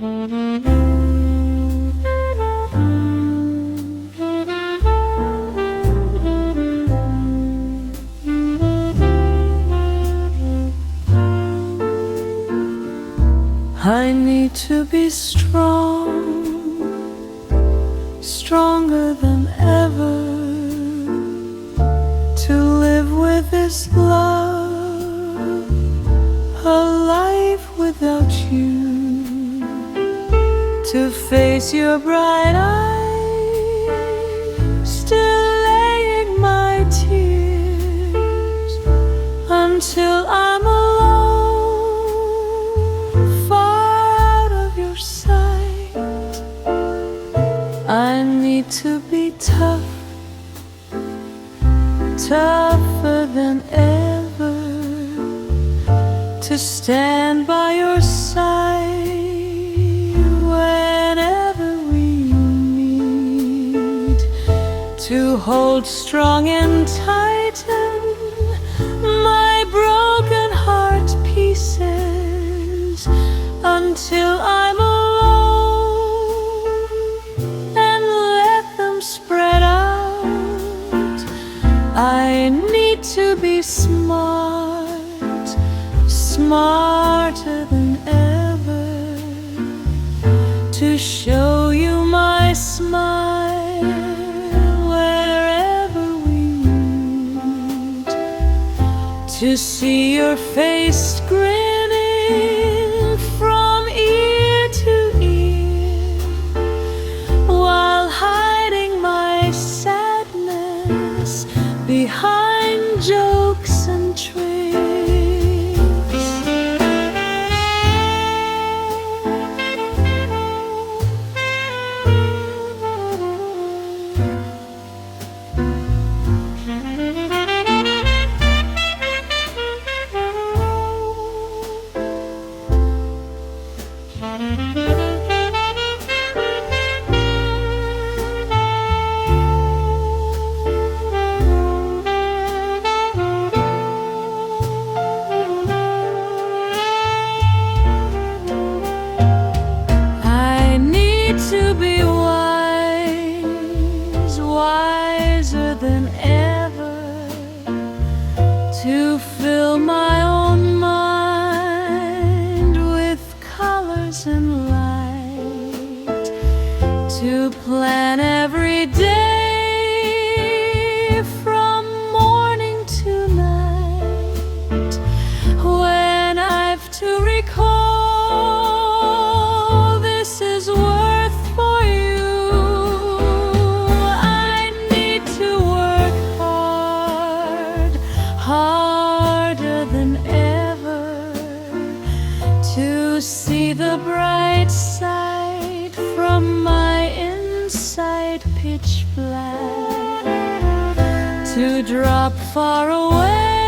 I need to be strong, stronger than ever, to live with this love, a life without you, to face your bright eyes, still laying my tears until I'm alone. I need to be tough, tougher than ever, to stand by your side whenever we meet, to hold strong and tighten my broken heart pieces until I'm alone. I need to be smart, smarter than ever, to show you my smile wherever we meet, to see your face grinning from ear to ear, while hiding my sadness behind jokes and tricks. To be wise, wiser than ever, to fill my own mind with colors and light, to plan every day from morning to night, when I've to recall this is worth for you. I need to work hard, harder than ever, to see the bright side from my inside pitch black, to drop far away